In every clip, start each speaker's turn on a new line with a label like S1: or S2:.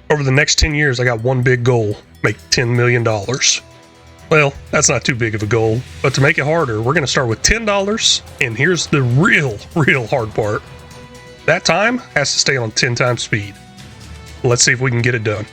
S1: Over the next 10 years, I got one big goal: make $10 million. Well, that's not too big of a goal, but to make it harder, we're going to start with $10, and here's the real hard part. That time has to stay on 10 times speed. Let's see if we can get it done.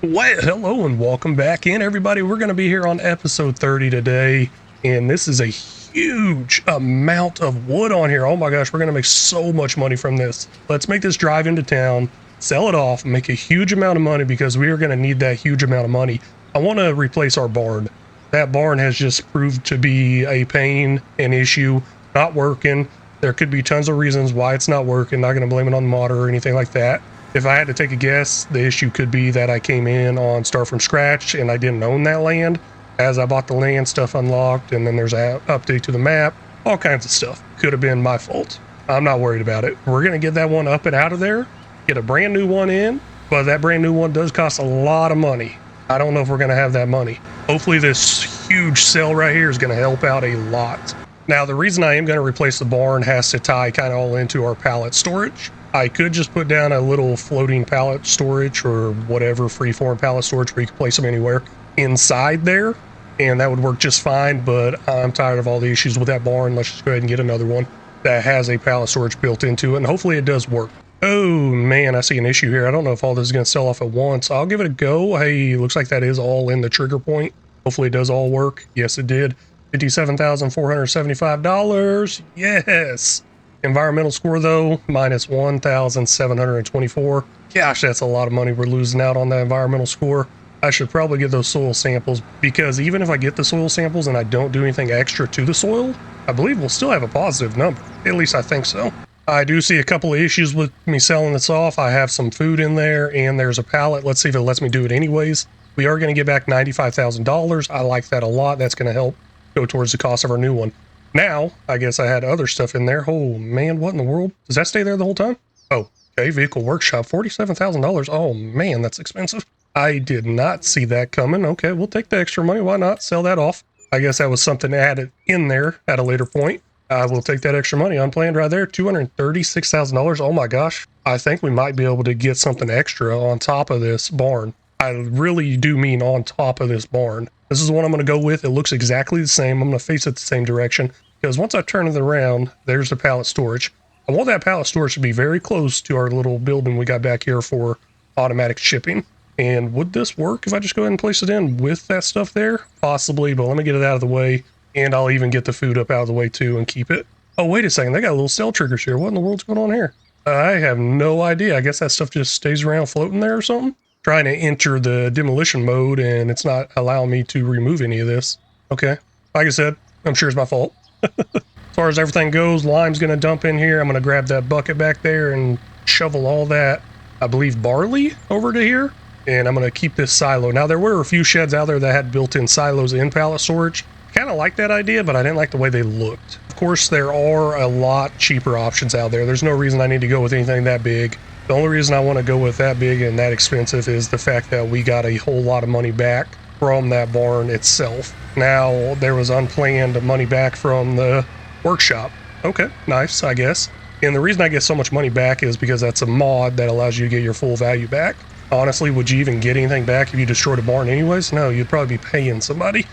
S1: Well, hello and welcome back in, everybody. We're going to be here on episode 30 today, and this is a huge amount of wood on here. Oh my gosh, we're going to make so much money from this. Let's make this drive into town, sell it off, make a huge amount of money because we are going to need that huge amount of money. I want to replace our barn. That barn has just proved to be a pain, an issue, not working. There could be tons of reasons why it's not working. Not going to blame it on the modder or anything like that. If I had to take a guess, the issue could be that I came in on start from scratch and I didn't own that land. As I bought the land, stuff unlocked, and then there's an update to the map, all kinds of stuff. Could have been my fault. I'm not worried about it. We're going to get that one up and out of there, get a brand new one in, but that brand new one does cost a lot of money. I don't know if we're going to have that money. Hopefully this huge sale right here is going to help out a lot. Now, the reason I am going to replace the barn has to tie kind of all into our pallet storage. I could just put down a little floating pallet storage or whatever, freeform pallet storage where you can place them anywhere inside there, and that would work just fine, but I'm tired of all the issues with that barn. Let's just go ahead and get another one that has a pallet storage built into it, and hopefully it does work. Oh man, I see an issue here. I don't know if all this is going to sell off at once. I'll give it a go. Hey, looks like that is all in the trigger point. Hopefully it does all work. Yes, it did. $57,475. Yes. Environmental score though, minus 1,724. Gosh, that's a lot of money we're losing out on that environmental score. I should probably get those soil samples, because even if I get the soil samples and I don't do anything extra to the soil, I believe we'll still have a positive number. At least I think so. I do see a couple of issues with me selling this off. I have some food in there and there's a pallet. Let's see if it lets me do it anyways. We are going to get back $95,000. I like that a lot. That's going to help go towards the cost of our new one. Now, I guess I had other stuff in there. Oh man, what in the world? Does that stay there the whole time? Oh, okay, vehicle workshop, $47,000. Oh man, that's expensive. I did not see that coming. Okay, we'll take the extra money. Why not? Sell that off. I guess that was something added in there at a later point. I will take that extra money unplanned right there. $236,000. Oh my gosh. I think we might be able to get something extra on top of this barn. I really do mean on top of this barn. This is the one I'm going to go with. It looks exactly the same. I'm going to face it the same direction, because once I turn it around, there's the pallet storage. I want that pallet storage to be very close to our little building we got back here for automatic shipping. And would this work if I just go ahead and place it in with that stuff there? Possibly, but let me get it out of the way. And I'll even get the food up out of the way too and keep it. Oh, wait a second. They got little cell triggers here. What in the world's going on here? I have no idea. I guess that stuff just stays around floating there or something. Trying to enter the demolition mode and it's not allowing me to remove any of this. Okay. Like I said, I'm sure it's my fault. As far as everything goes, lime's going to dump in here. I'm going to grab that bucket back there and shovel all that, I believe, barley over to here. And I'm going to keep this silo. Now, there were a few sheds out there that had built-in silos in pallet storage. Kind of like that idea, but I didn't like the way they looked. Of course, there are a lot cheaper options out there. There's no reason I need to go with anything that big. The only reason I want to go with that big and that expensive is the fact that we got a whole lot of money back from that barn itself. Now, there was unplanned money back from the workshop. Okay, nice, I guess. And the reason I get so much money back is because that's a mod that allows you to get your full value back. Honestly, would you even get anything back if you destroyed a barn anyways? No, you'd probably be paying somebody.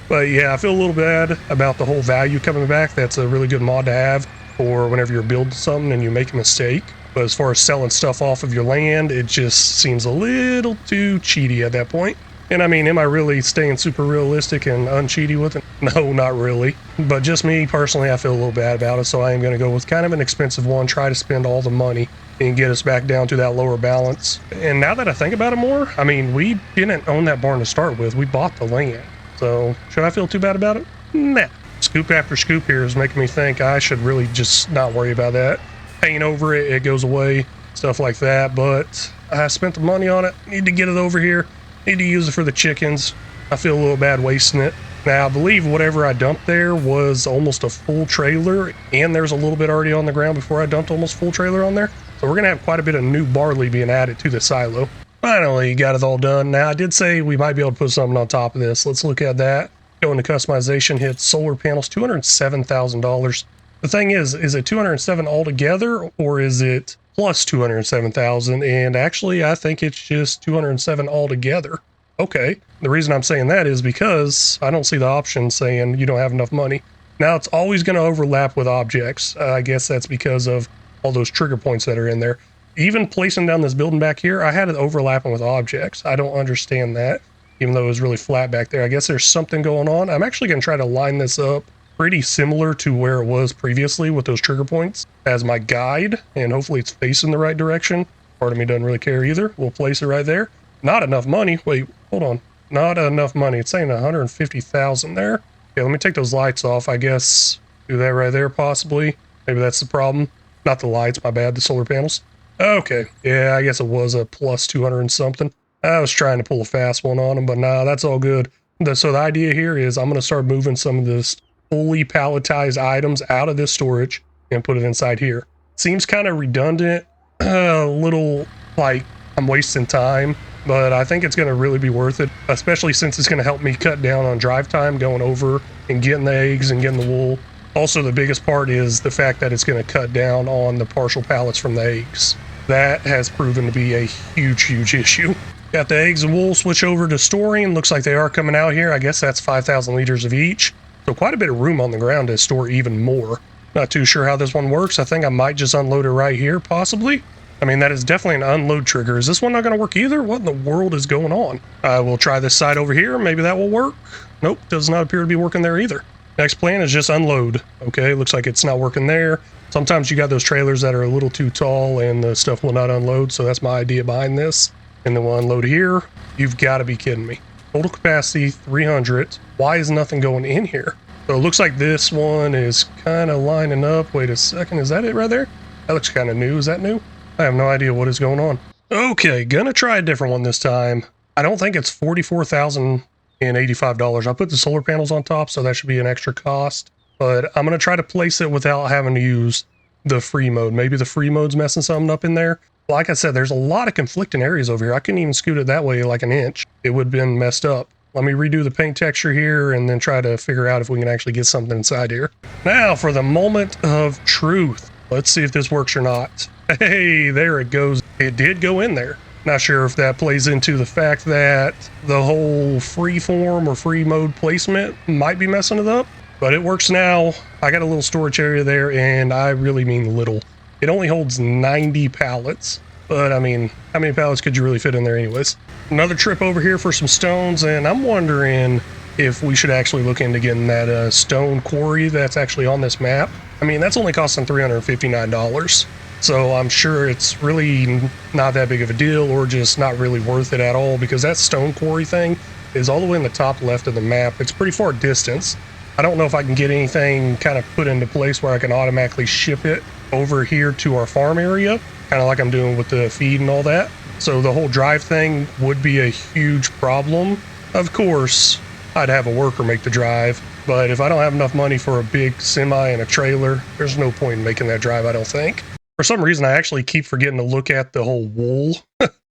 S1: But yeah, I feel a little bad about the whole value coming back. That's a really good mod to have for whenever you're building something and you make a mistake. But as far as selling stuff off of your land, it just seems a little too cheaty at that point. And I mean, am I really staying super realistic and uncheaty with it? No, not really. But just me personally, I feel a little bad about it. So I am going to go with kind of an expensive one, try to spend all the money and get us back down to that lower balance. And now that I think about it more, I mean, we didn't own that barn to start with. We bought the land. So should I feel too bad about it? Nah. Scoop after scoop here is making me think I should really just not worry about that. Paint over it, it goes away, stuff like that. But I spent the money on it. Need to get it over here. Need to use it for the chickens. I feel a little bad wasting it. Now, I believe whatever I dumped there was almost a full trailer, and there's a little bit already on the ground before I dumped almost full trailer on there. So we're going to have quite a bit of new barley being added to the silo. Finally, got it all done. Now, I did say we might be able to put something on top of this. Let's look at that. Go into customization, hit solar panels, $207,000. The thing is it 207 altogether, or is it plus 207,000, and actually I think it's just 207 altogether. Okay, the reason I'm saying that is because I don't see the option saying you don't have enough money. Now it's always going to overlap with objects. I guess that's because of all those trigger points that are in there. Even placing down this building back here, I had it overlapping with objects. I don't understand that, even though it was really flat back there. I guess there's something going on. I'm actually going to try to line this up pretty similar to where it was previously with those trigger points as my guide, and hopefully it's facing the right direction. Part of me doesn't really care either. We'll place it right there. Not enough money. Wait, hold on. Not enough money. It's saying 150,000 there. Okay, let me take those lights off. I guess do that right there possibly. Maybe that's the problem. Not the lights, my bad, the solar panels. Okay, yeah, I guess it was a plus 200 and something. I was trying to pull a fast one on them, but nah, that's all good. So the idea here is I'm going to start moving some of this fully palletized items out of this storage and put it inside here. Seems kind of redundant, a little like I'm wasting time, but I think it's going to really be worth it, especially since it's going to help me cut down on drive time going over and getting the eggs and getting the wool. Also, the biggest part is the fact that it's going to cut down on the partial pallets from the eggs. That has proven to be a huge issue. Got the eggs and wool switch over to storing. Looks like they are coming out here. I guess that's 5,000 liters of each. So quite a bit of room on the ground to store even more. Not too sure how this one works. I think I might just unload it right here, possibly. I mean, that is definitely an unload trigger. Is this one not going to work either? What in the world is going on? We'll try this side over here. Maybe that will work. Nope, does not appear to be working there either. Next plan is just unload. Okay, looks like it's not working there. Sometimes you got those trailers that are a little too tall and the stuff will not unload, so that's my idea behind this. And then we'll unload here. You've got to be kidding me. Total capacity 300. Why is nothing going in here? So it looks like this one is kind of lining up. Wait a second, is that it right there? That looks kind of new. Is that new? I have no idea what is going on. Okay, gonna try a different one this time. I don't think it's $44,085. I put the solar panels on top, so that should be an extra cost. But I'm gonna try to place it without having to use the free mode. Maybe the free mode's messing something up in there. Like I said, there's a lot of conflicting areas over here. I couldn't even scoot it that way like an inch. It would have been messed up. Let me redo the paint texture here and then try to figure out if we can actually get something inside here. Now for the moment of truth. Let's see if this works or not. Hey, there it goes. It did go in there. Not sure if that plays into the fact that the whole free form or free mode placement might be messing it up, but it works now. I got a little storage area there, and I really mean little. It only holds 90 pallets, but I mean, how many pallets could you really fit in there anyways? Another trip over here for some stones, and I'm wondering if we should actually look into getting that stone quarry that's actually on this map. I mean, that's only costing $359, so I'm sure it's really not that big of a deal, or just not really worth it at all, because that stone quarry thing is all the way in the top left of the map. It's pretty far distance. I don't know if I can get anything kind of put into place where I can automatically ship it over here to our farm area, kind of like I'm doing with the feed and all that. So the whole drive thing would be a huge problem. Of course, I'd have a worker make the drive, but if I don't have enough money for a big semi and a trailer, there's no point in making that drive, I don't think. For some reason, I actually keep forgetting to look at the whole wool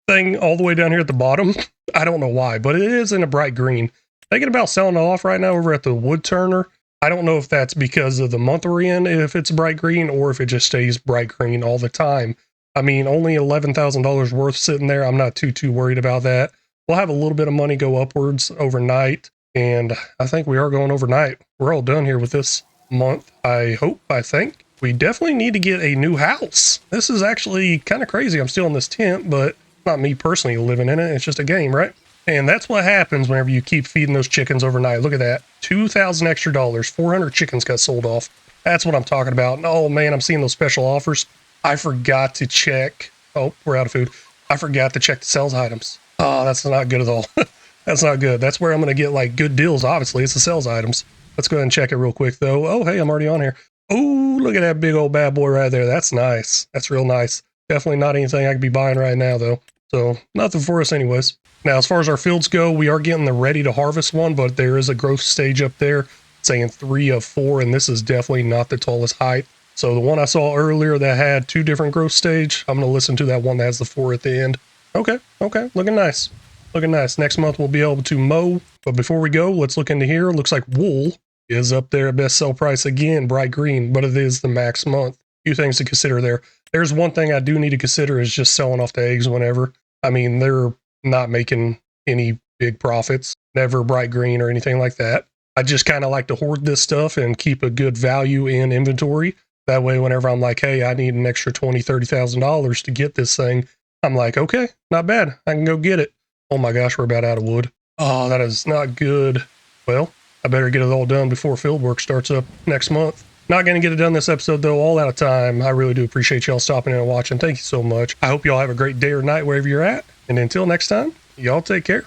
S1: thing all the way down here at the bottom. I don't know why, but it is in a bright green. Thinking about selling it off right now over at the wood turner. I don't know if that's because of the month we're in, if it's bright green, or if it just stays bright green all the time. I mean, only $11,000 worth sitting there. I'm not too worried about that. We'll have a little bit of money go upwards overnight, and I think we are going overnight. We're all done here with this month, I hope, I think. We definitely need to get a new house. This is actually kind of crazy. I'm still in this tent, but not me personally living in it. It's just a game, right? And that's what happens whenever you keep feeding those chickens overnight. Look at that. $2,000 extra dollars. 400 chickens got sold off. That's what I'm talking about. And oh man, I'm seeing those special offers. I forgot to check. Oh, we're out of food. I forgot to check the sales items. Oh, that's not good at all. That's not good. That's where I'm going to get like good deals. Obviously, it's the sales items. Let's go ahead and check it real quick though. Oh, hey, I'm already on here. Oh, look at that big old bad boy right there. That's nice. That's real nice. Definitely not anything I could be buying right now though. So nothing for us anyways. Now, as far as our fields go, we are getting the ready to harvest one, but there is a growth stage up there saying 3 of 4, and this is definitely not the tallest height. So the one I saw earlier that had 2 different growth stage, I'm going to listen to that one that has the 4 at the end. Okay, looking nice. Looking nice. Next month we'll be able to mow, but before we go, let's look into here. Looks like wool is up there at best sell price again, bright green, but it is the max month. few things to consider there. There's one thing I do need to consider is just selling off the eggs whenever. I mean, they're not making any big profits, never bright green or anything like that. I just kind of like to hoard this stuff and keep a good value in inventory. That way, whenever I'm like, hey, I need an extra $20,000-$30,000 to get this thing, I'm like, okay, not bad. I can go get it. Oh my gosh, we're about out of wood. Oh, that is not good. Well, I better get it all done before field work starts up next month. Not going to get it done this episode, though, all out of time. I really do appreciate y'all stopping in and watching. Thank you so much. I hope y'all have a great day or night wherever you're at. And until next time, y'all take care.